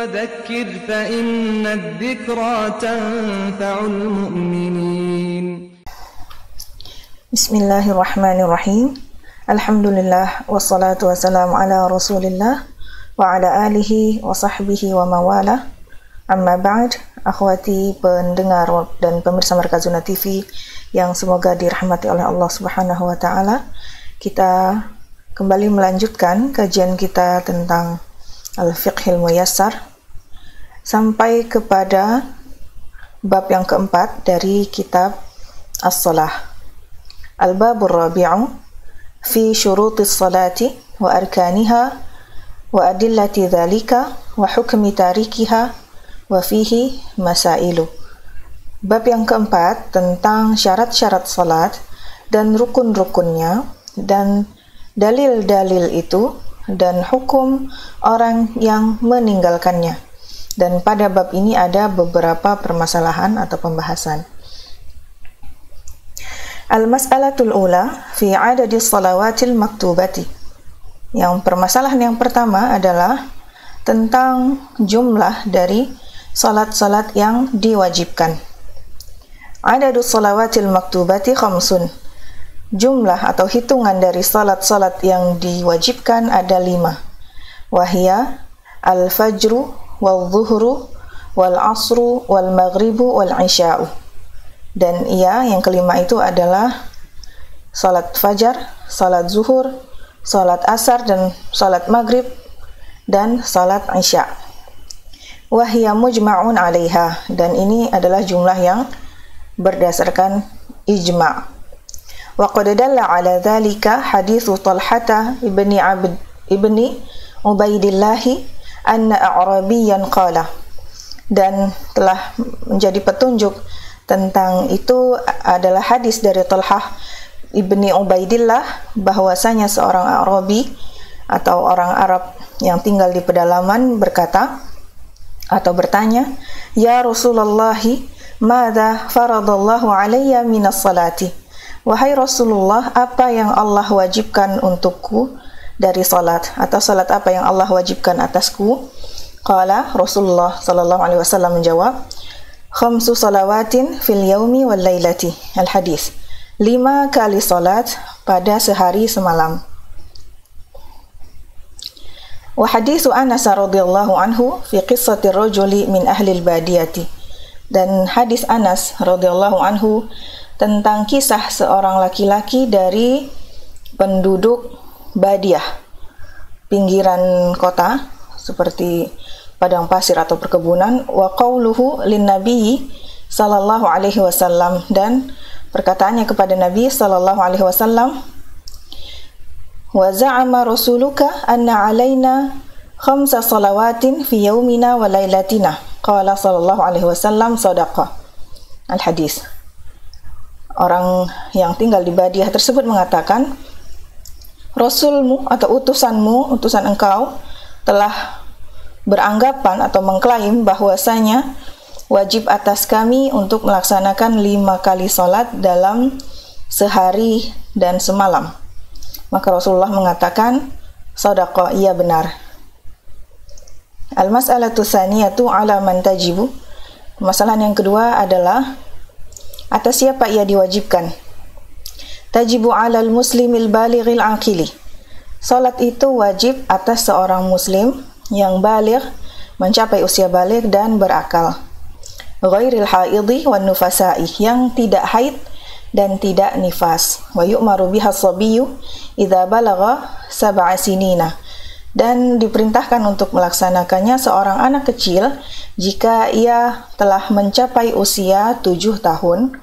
وذكر فإن الذكرى تنفع المؤمنين. بسم الله الرحمن الرحيم. Alhamdulillah wassalatu wassalamu ala Rasulillah wa ala alihi wa sahbihi wa mawala. Amma ba'd, akhwati pendengar dan pemirsa Markazuna TV yang semoga dirahmati oleh Allah Subhanahu wa taala. Kita kembali melanjutkan kajian kita tentang Al-Fiqhil Muyassar sampai kepada bab yang keempat dari kitab As-Salah. Al-Babur Rabi'u fi syurutis salati wa arkaniha wa adillati dhalika wa hukmi tarikiha wa fihi masailu. Bab yang keempat tentang syarat-syarat salat dan rukun-rukunnya dan dalil-dalil itu dan hukum orang yang meninggalkannya. Dan pada bab ini ada beberapa permasalahan atau pembahasan. Al-mas'alatul ula fi adadi salawatil maktubati. Yang permasalahan yang pertama adalah tentang jumlah dari salat-salat yang diwajibkan. Adadus salawatil maktubati khamsun. Jumlah atau hitungan dari salat-salat yang diwajibkan ada 5. Wahia al-fajru wal-zuhru wal-asru wal-maghribu wal-isya'u. Dan yang kelima itu adalah salat fajar, salat zuhur, salat asar dan salat maghrib dan salat isya. Wahia mujma'un 'alaiha, dan ini adalah jumlah yang berdasarkan ijma'. Wa qad dalla 'ala dzalika haditsu Talhata ibni Ubaidillah anna a'rabiyyan qala. Dan telah menjadi petunjuk tentang itu adalah hadis dari Talhah ibni Ubaidillah bahwasanya seorang Arabi atau orang Arab yang tinggal di pedalaman berkata atau bertanya, "Ya Rasulullah, madza faradallahu alayya minas salati?" Wahai Rasulullah, apa yang Allah wajibkan untukku dari salat, atau salat apa yang Allah wajibkan atasku? Qala, Rasulullah sallallahu alaihi wasallam menjawab, khamsu salawatin fil yaumi wal lailati. Al-hadis. 5 kali salat pada sehari semalam. Wa haditsu Anas radhiyallahu anhu fi qissati rajuli min ahli al-badiyati. Dan hadis Anas radhiyallahu anhu tentang kisah seorang laki-laki dari penduduk Badiah, pinggiran kota seperti padang pasir atau perkebunan. Wa qauluhu lin nabi sallallahu alaihi wasallam, dan perkataannya kepada Nabi sallallahu alaihi wasallam, wa za'ama rasuluka anna alaina khamsa salawatin fi yaumina wa lailatina. Qala sallallahu alaihi wasallam, sadaqa. Al-hadis. Orang yang tinggal di Badiah tersebut mengatakan, Rasulmu atau utusan engkau telah beranggapan atau mengklaim bahwasanya wajib atas kami untuk melaksanakan 5 kali salat dalam sehari dan semalam. Maka Rasulullah mengatakan, shadaqa, iya benar. Al-mas'alatu tsaniyatu 'ala man tajibu. Masalah yang kedua adalah atas siapa ia diwajibkan. Tajibu 'alal muslimil balighil aqili. Salat itu wajib atas seorang muslim yang baligh, mencapai usia baligh dan berakal. Ghairil haidhi wan nufasa'i, yang tidak haid dan tidak nifas. Wa yu'maru biha as-sabiyyu idza balagha 7 sinina. Dan diperintahkan untuk melaksanakannya seorang anak kecil jika ia telah mencapai usia 7 tahun.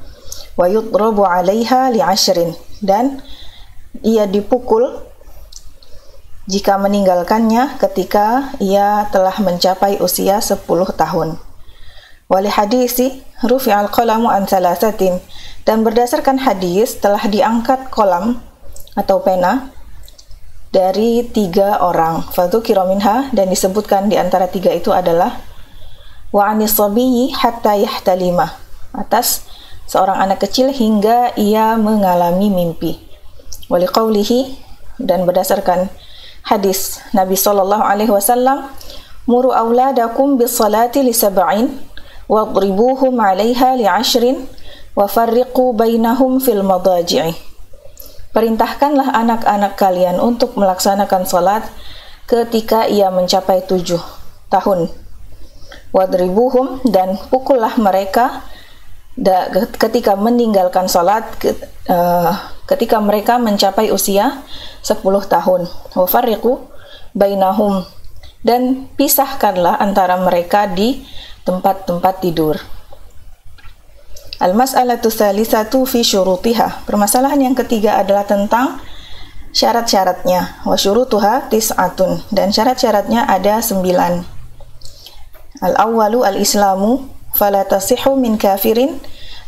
Wa yudrabu 'alaiha li'10, dan ia dipukul jika meninggalkannya ketika ia telah mencapai usia 10 tahun. Wali hadisi rufi'al qalamu an thalathatin, dan berdasarkan hadis telah diangkat kolam atau pena dari 3 orang. Fadzukira minha, dan disebutkan di antara 3 itu adalah wa anis sabiyyi hatta yahtalima, atas seorang anak kecil hingga ia mengalami mimpi. Wali qawlihi, dan berdasarkan hadis Nabi sallallahu alaihi wasallam, Muru auladakum bis-salati li 7 wadribuhum 'alaiha li 10 wa farriqu bainahum fil madaji'i. Perintahkanlah anak-anak kalian untuk melaksanakan salat ketika ia mencapai 7 tahun. Wadribuhum, dan pukullah mereka ketika meninggalkan salat ketika mereka mencapai usia 10 tahun. Wa farriqu bainahum, dan pisahkanlah antara mereka di tempat-tempat tidur. Al-mas'alatu tsalitsatu fi syurutiha. Permasalahan yang ketiga adalah tentang syarat-syaratnya. Wa syurutuha tis'atun, dan syarat-syaratnya ada 9. Al-awwalu al-islamu fala tasihhu min kafirin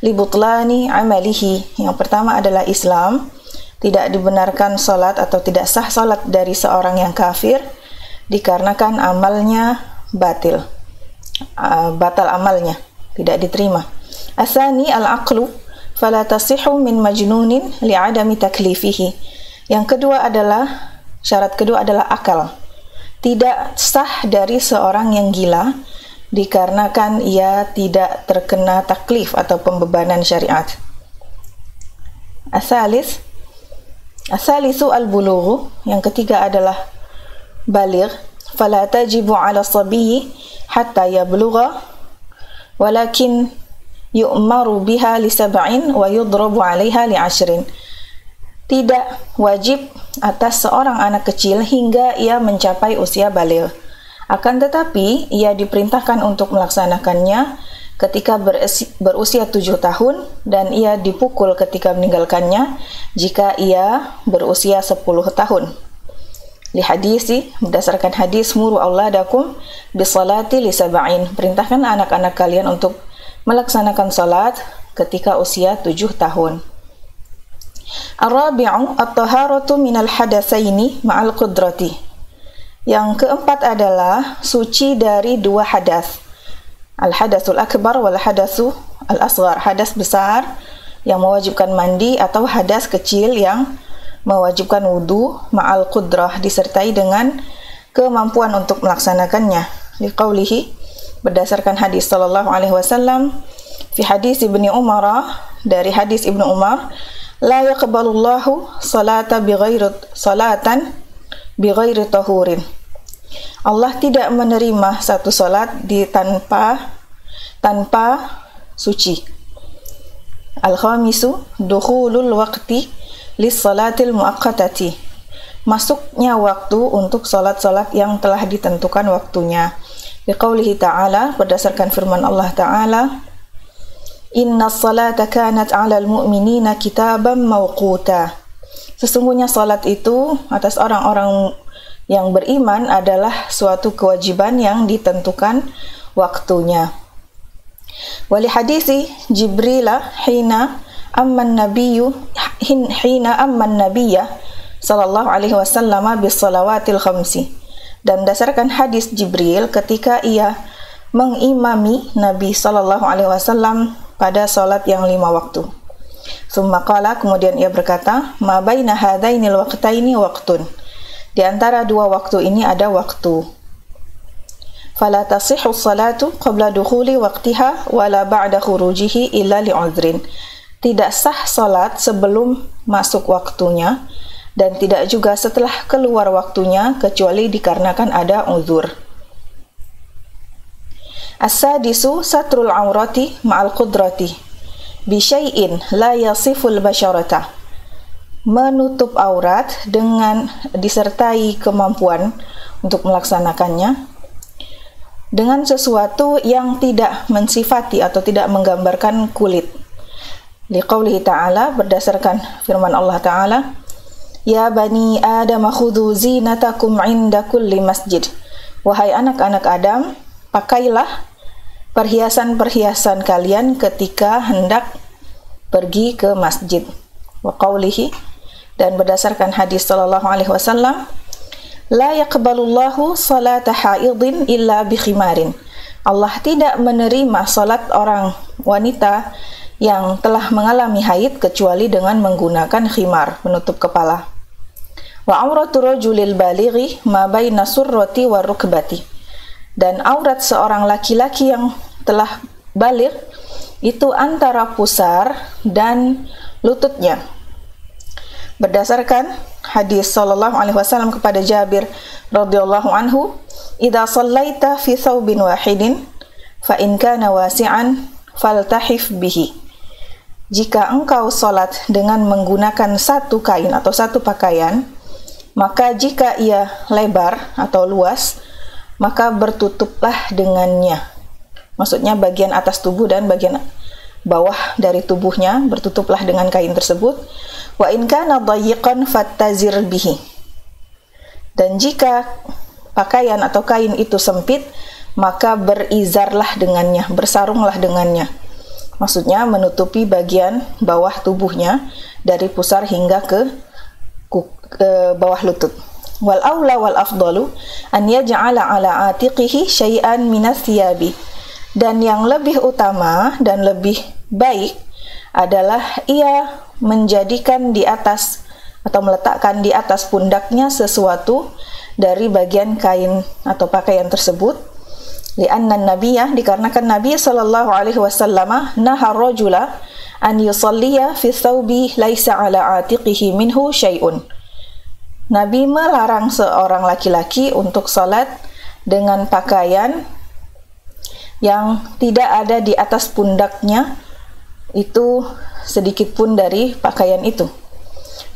li butlani amalihi. Yang pertama adalah Islam. Tidak dibenarkan salat atau tidak sah salat dari seorang yang kafir dikarenakan amalnya batal amalnya, tidak diterima. Asani al-aqlu fala tasihhu min majnunin li'adami taklifihi. Yang kedua adalah, syarat kedua adalah akal. Tidak sah dari seorang yang gila dikarenakan ia tidak terkena taklif atau pembebanan syariat. Asalisu al-bulughu. Yang ketiga adalah baligh. Fala tajibu 'ala as-sabiyyi hatta yablugha walakin yu'maru biha li 7 wa yudrabu 'alaiha li 10. Tidak wajib atas seorang anak kecil hingga ia mencapai usia baligh. Akan tetapi ia diperintahkan untuk melaksanakannya ketika berusia 7 tahun dan ia dipukul ketika meninggalkannya jika ia berusia 10 tahun. Li hadisi, berdasarkan hadis, muru auladakum bisalati li 7. Perintahkan anak-anak kalian untuk melaksanakan salat ketika usia 7 tahun. Ar-rabi'u at-taharatu minal hadatsaini ma'al qudrati. Yang keempat adalah suci dari 2 hadas. Al-hadatsul akbar wal hadatsu al-asghar. Hadas besar yang mewajibkan mandi atau hadas kecil yang mewajibkan wudu ma'al qudrah, disertai dengan kemampuan untuk melaksanakannya. Liqaulihi, berdasarkan hadis sallallahu alaihi wasallam, fi hadis Ibnu Umar, dari hadis Ibnu Umar, la yaqbalullahu salatan bighairi tahurin. Allah tidak menerima satu salat tanpa suci. Al-khamisu dukhulul waqti lis-salatil muaqqatati. Masuknya waktu untuk salat-salat yang telah ditentukan waktunya. Biqaulihi ta'ala, berdasarkan firman Allah Ta'ala, innas salata kanat 'alal mu'minina kitaban mawquta. Sesungguhnya salat itu atas orang-orang yang beriman adalah suatu kewajiban yang ditentukan waktunya. Wali hadisi Jibril hina amman nabiyya sallallahu alaihi wasallam bis salawatil khamsi. Dan berdasarkan hadis Jibril ketika ia mengimami Nabi sallallahu alaihi wasallam pada salat yang 5 waktu. Summa qala, kemudian ia berkata, ma baina hadainil waqtaini waqtun. Di antara 2 waktu ini ada waktu. Fala tasihhu salatu qabla dukhuli waqtiha wala ba'da khurujihi illa li'udhrin. Tidak sah salat sebelum masuk waktunya dan tidak juga setelah keluar waktunya kecuali dikarenakan ada uzur. As-sadisu satrul aurati ma'al qudrati bi syai'in la yasiful basyarata. Menutup aurat dengan disertai kemampuan untuk melaksanakannya dengan sesuatu yang tidak mensifati atau tidak menggambarkan kulit. Liqaulihi ta'ala, berdasarkan firman Allah Ta'ala, ya bani Adam khudhu zinatakum 'inda kulli masjid. Wahai anak-anak Adam, pakailah perhiasan-perhiasan kalian ketika hendak pergi ke masjid. Wa qaulihi, dan berdasarkan hadis sallallahu alaihi wasallam, la yaqbalullahu salata haidin illa bi khimarin. Allah tidak menerima salat orang wanita yang telah mengalami haid kecuali dengan menggunakan khimar, menutup kepala. Wa auratu rajulil balighi ma baina surrati wa rukbati. Dan aurat seorang laki-laki yang telah baligh itu antara pusar dan lututnya. Berdasarkan hadis sallallahu alaihi wasallam kepada Jabir radhiyallahu anhu, "Idza shallaita fi thawbin wahidin fa in kana wasi'an faltahif bihi." Jika engkau salat dengan menggunakan satu kain atau satu pakaian, maka jika ia lebar atau luas, maka bertutuplah dengannya. Maksudnya bagian atas tubuh dan bagian bawah dari tubuhnya bertutuplah dengan kain tersebut. Wa in kana dayyiqan fattazir bihi. Dan jika pakaian atau kain itu sempit, maka berizarlah dengannya, bersarunglah dengannya. Maksudnya menutupi bagian bawah tubuhnya dari pusar hingga ke bawah lutut. Wal aula wal afdalu an yaj'ala ala atiqihi syai'an minas thiyabi. Dan yang lebih utama dan lebih baik adalah ia menjadikan di atas atau meletakkan di atas pundaknya sesuatu dari bagian kain atau pakaian tersebut. Li'anna nabiyah, dikarenakan Nabi sallallahu alaihi wasallam naha rajula an yusalliya fi thawbi laisa ala atiqihi minhu syai'un. Nabi melarang seorang laki-laki untuk salat dengan pakaian yang tidak ada di atas pundaknya itu sedikit pun dari pakaian itu.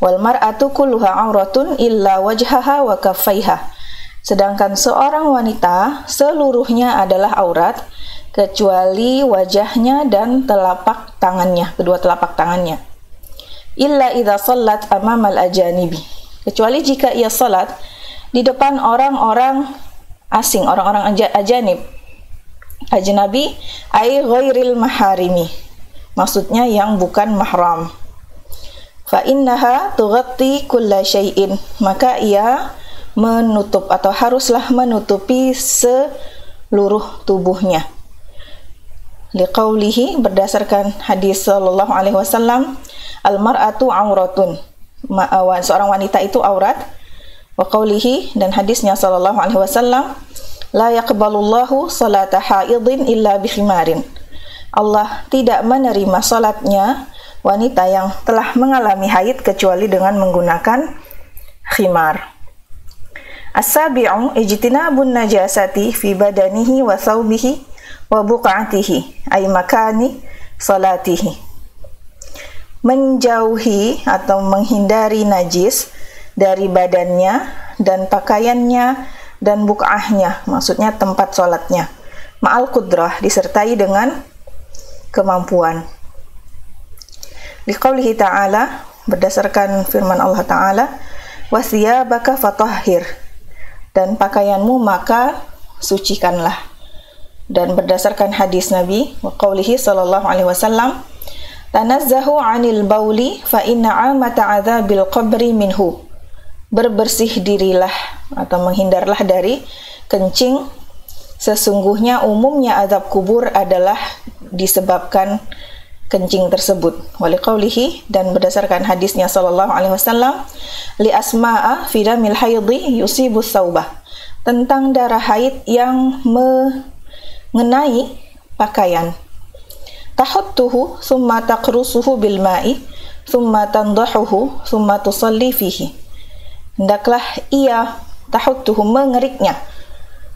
Wal mar'atu kulluha auratun illa wajhaha wa kaffaiha. Sedangkan seorang wanita seluruhnya adalah aurat kecuali wajahnya dan telapak tangannya, kedua telapak tangannya. Illa idza shallat amamal ajanibi. Kecuali jika ia salat di depan orang-orang asing, orang-orang ajanib. Ajnabi ay ghairil maharimi. Maksudnya yang bukan mahram. Fa innaha tughatti kulla syai'in. Maka ia menutup atau haruslah menutupi seluruh tubuhnya. Liqaulihi, berdasarkan hadis sallallahu alaihi wasallam, al-mar'atu auratun. Seorang wanita itu aurat. Wa qaulihi, dan hadisnya sallallahu alaihi wasallam, la yaqbalullahu salata haidin illa bi khimarin. Allah tidak menerima salatnya wanita yang telah mengalami haid kecuali dengan menggunakan khimar. As-sabi'u ijtinabun najasati fi badanihi wa thawbihi wa buq'atihi ay makani salatihi. Menjauhi atau menghindari najis dari badannya dan pakaiannya dan buk'ahnya, maksudnya tempat sholatnya, ma'al qudrah, disertai dengan kemampuan. Liqaulihi ta'ala, berdasarkan firman Allah Ta'ala, wasiyabaka fatahhir, dan pakaianmu maka sucikanlah. Dan berdasarkan hadis Nabi, wa qaulihi sallallahu alaihi wasallam, tanazzahu 'anil bauli fa inna 'amata 'adzabil qabri minhu. Berbersih dirilah atau menghindarlah dari kencing, sesungguhnya umumnya azab kubur adalah disebabkan kencing tersebut. Waliqaulihi, dan berdasarkan hadisnya sallallahu alaihi wasallam, li asma'a fi damil haidhi yusibu thawbah, tentang darah haid yang mengenai pakaian. Tahuttuhu thumma taqrusuhu bil ma'i thumma tandahuhu thumma tusalli fihi. Hendaklah ia tahuttuhu, mengeriknya,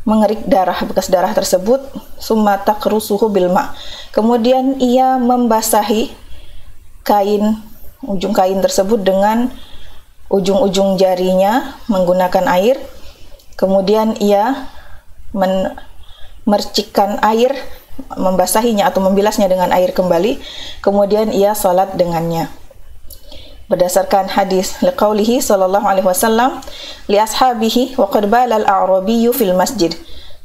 mengerik darah, bekas darah tersebut, thumma taqrusuhu bil ma', kemudian ia membasahi kain, ujung kain tersebut dengan ujung-ujung jarinya menggunakan air, kemudian ia mercikkan air, membasahinya atau membilasnya dengan air kembali, kemudian ia salat dengannya. Berdasarkan hadis liqaulihi sallallahu alaihi wasallam, li ashabihi wa qad bala al-a'rabiyyu fil masjid,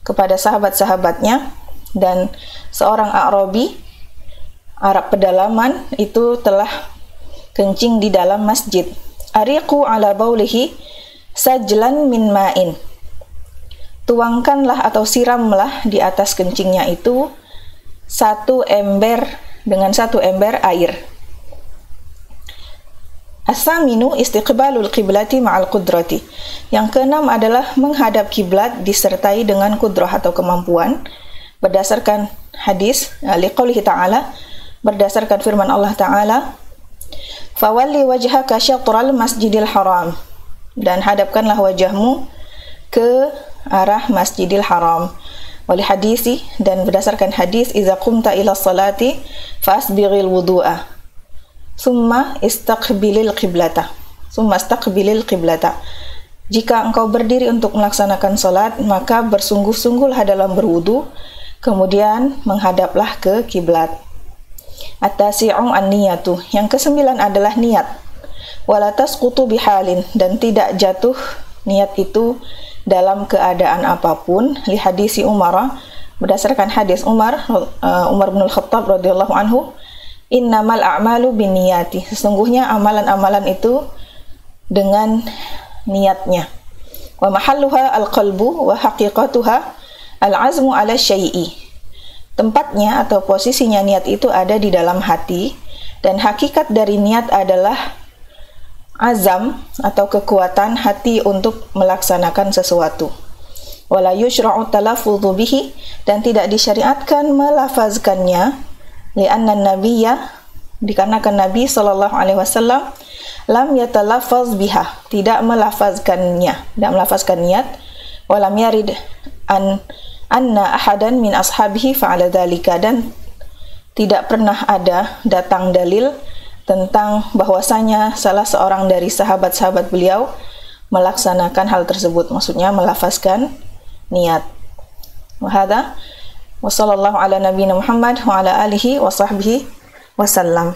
kepada sahabat-sahabatnya, dan seorang A'rabi, Arab pedalaman, itu telah kencing di dalam masjid. Ariqu ala baulihi sajlan min ma'in. Tuangkanlah atau siramlah di atas kencingnya itu satu ember air. As-saminu istiqbalul qiblati ma'al qudrati. Yang keenam adalah menghadap kiblat disertai dengan kudrah atau kemampuan berdasarkan hadis liqaulihi ta'ala, berdasarkan firman Allah Ta'ala, fawalli wajhaka syatral masjidil haram, dan hadapkanlah wajahmu ke arah Masjidil Haram. Wali hadisi, dan berdasarkan hadis, iza qumta ila salati fasbighil wudu'a summa istaqbilil qiblata. Jika engkau berdiri untuk melaksanakan salat, maka bersungguh-sungguhlah dalam berwudu, kemudian menghadaplah ke kiblat. At-tasi'u an-niyatu. Yang kesembilan adalah niat. Wala tasqutu bihalin, dan tidak jatuh niat itu dalam keadaan apapun. Li hadisi Umar, berdasarkan hadis Umar bin Al-Khattab radhiyallahu anhu, innamal a'malu binniyati. Sesungguhnya amalan-amalan itu dengan niatnya. Wa mahalluha al-qalbu wa haqiqatuha al-azmu ala syai'i. Tempatnya atau posisinya niat itu ada di dalam hati, dan hakikat dari niat adalah azam atau kekuatan hati untuk melaksanakan sesuatu. Wala yushra'u talaffudhu bihi, dan tidak disyariatkan melafazkannya, li'anna nabiyya, dikarenakan Nabi sallallahu alaihi wasallam lam yatalaffaz biha, tidak melafazkan niat, walam yarid anna ahadan min ashabihi fa'ala dzalika, dan tidak pernah ada datang dalil tentang bahwasanya salah seorang dari sahabat-sahabat beliau melaksanakan hal tersebut, maksudnya melafazkan niat. Wa hadza wa sallallahu ala nabiyina Muhammad wa ala alihi wa sahbihi wasallam.